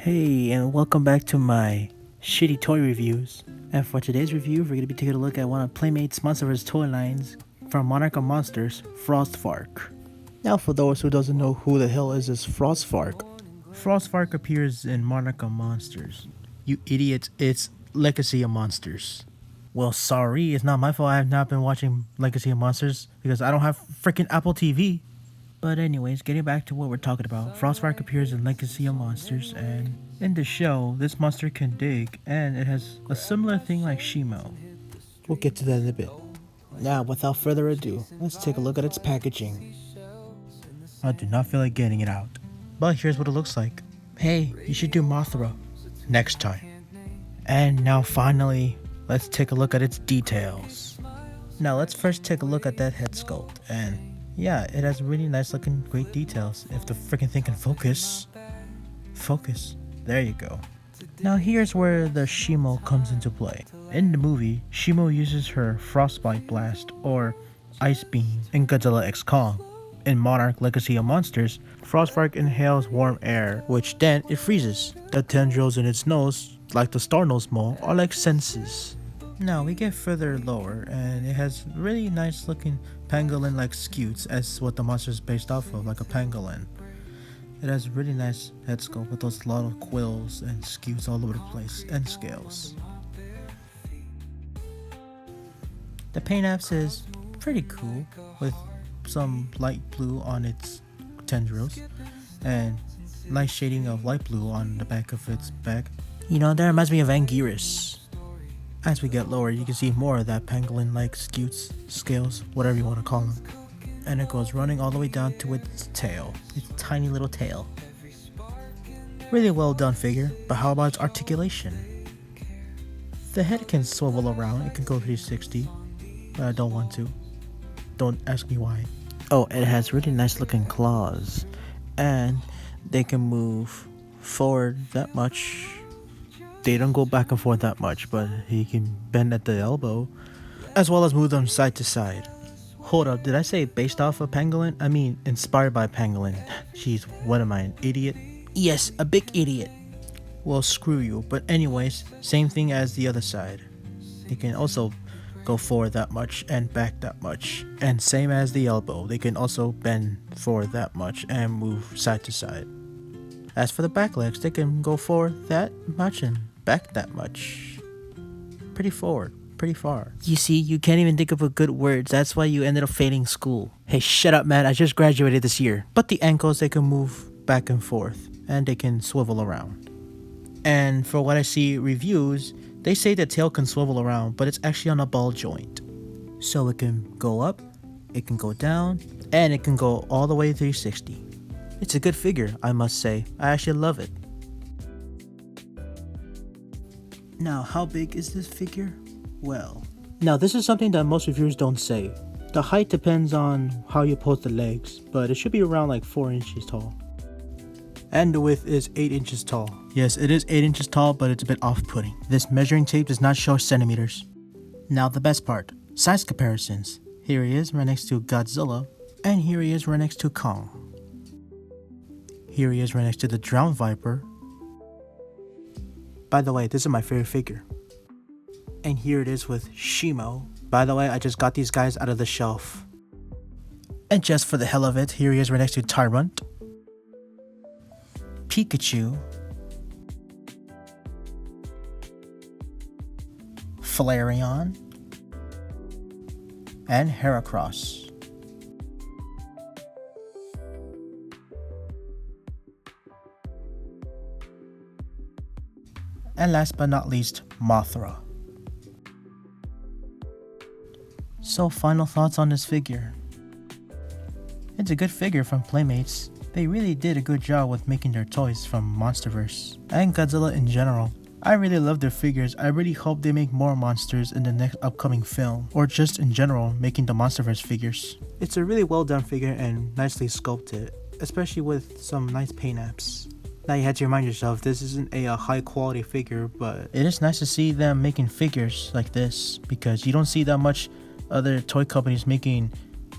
Hey, and welcome back to my shitty toy reviews. And for today's review, we're going to be taking a look at one of Playmates Monsterverse toy lines from Monarch of Monsters, Frost Vark. Now, for those who doesn't know who the hell is this Frost Vark, Frost Vark appears in Monarch of Monsters. You idiots, it's Legacy of Monsters. Well, sorry, it's not my fault I have not been watching Legacy of Monsters because I don't have freaking Apple TV. But anyways, getting back to what we're talking about, Frost Vark appears in Legacy of Monsters, and in the show, this monster can dig, and it has a similar thing like Shimo. We'll get to that in a bit. Now, without further ado, let's take a look at its packaging. I do not feel like getting it out, but here's what it looks like. Hey, you should do Mothra next time. And now finally, let's take a look at its details. Now let's first take a look at that head sculpt, and yeah, it has really nice looking great details. If the freaking thing can focus. Focus. There you go. Now here's where the Shimo comes into play. In the movie, Shimo uses her Frostbite Blast or Ice Beam in Godzilla x Kong. In Monarch Legacy of Monsters, Frost Vark inhales warm air, which then it freezes. The tendrils in its nose, like the star nose mole, are like senses. Now we get further lower, and it has really nice looking pangolin like scutes as what the monster is based off of, like a pangolin. It has really nice head sculpt with those lot of quills and scutes all over the place, and scales. The paint apps is pretty cool with some light blue on its tendrils and nice shading of light blue on the back of its back. You know, that reminds me of Anguirus. As we get lower, you can see more of that pangolin-like scutes, scales, whatever you want to call them. And it goes running all the way down to its tail, its tiny little tail. Really well done figure, but how about its articulation? The head can swivel around, it can go 360, but I don't want to. Don't ask me why. Oh, it has really nice looking claws, and they can move forward that much. They don't go back and forth that much, but he can bend at the elbow, as well as move them side to side. Hold up, did I say based off of pangolin? I mean inspired by pangolin. Jeez, what am I, an idiot? Yes, a big idiot. Well, screw you, but anyways, same thing as the other side. They can also go forward that much and back that much, and same as the elbow, they can also bend forward that much and move side to side. As for the back legs, they can go forward that much and back that much. Pretty forward, pretty far. You see, you can't even think of a good word. That's why you ended up failing school. Hey, shut up, man. I just graduated this year. But the ankles, they can move back and forth, and they can swivel around. And for what I see reviews, they say the tail can swivel around, but it's actually on a ball joint. So it can go up, it can go down, and it can go all the way 360. It's a good figure, I must say. I actually love it. Now, how big is this figure? Well, now this is something that most reviewers don't say. The height depends on how you pose the legs, but it should be around like 4 inches tall. And the width is 8 inches tall. Yes, it is 8 inches tall, but it's a bit off-putting. This measuring tape does not show centimeters. Now the best part, size comparisons. Here he is right next to Godzilla, and here he is right next to Kong. Here he is right next to the Drowned Viper. By the way, this is my favorite figure. And here it is with Shimo. By the way, I just got these guys out of the shelf. And just for the hell of it, here he is right next to Tyrant, Pikachu, Flareon, and Heracross. And last but not least, Mothra. So final thoughts on this figure. It's a good figure from Playmates. They really did a good job with making their toys from Monsterverse and Godzilla in general. I really love their figures. I really hope they make more monsters in the next upcoming film, or just in general making the Monsterverse figures. It's a really well done figure and nicely sculpted, especially with some nice paint apps. Now you had to remind yourself this isn't a high quality figure, but it is nice to see them making figures like this, because you don't see that much other toy companies making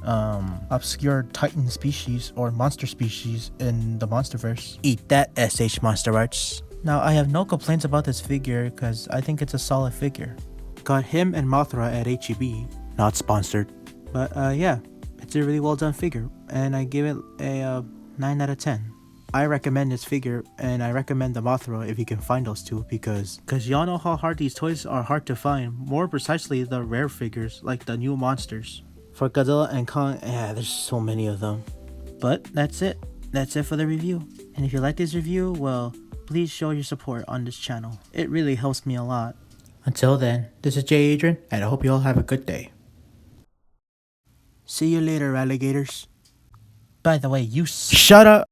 obscure titan species or monster species in the Monsterverse. Eat that, SH Monster Arts. Now, I have no complaints about this figure because I think it's a solid figure. Got him and Mothra at HEB, not sponsored. But yeah, it's a really well done figure, and I give it a 9 out of 10. I recommend this figure, and I recommend the Mothra if you can find those two, because y'all know how hard these toys are hard to find, more precisely the rare figures, like the new monsters. For Godzilla and Kong, there's so many of them. But that's it for the review. And if you like this review, well, please show your support on this channel. It really helps me a lot. Until then, this is Jay Adrian, and I hope you all have a good day. See you later, alligators. By the way, you shut up!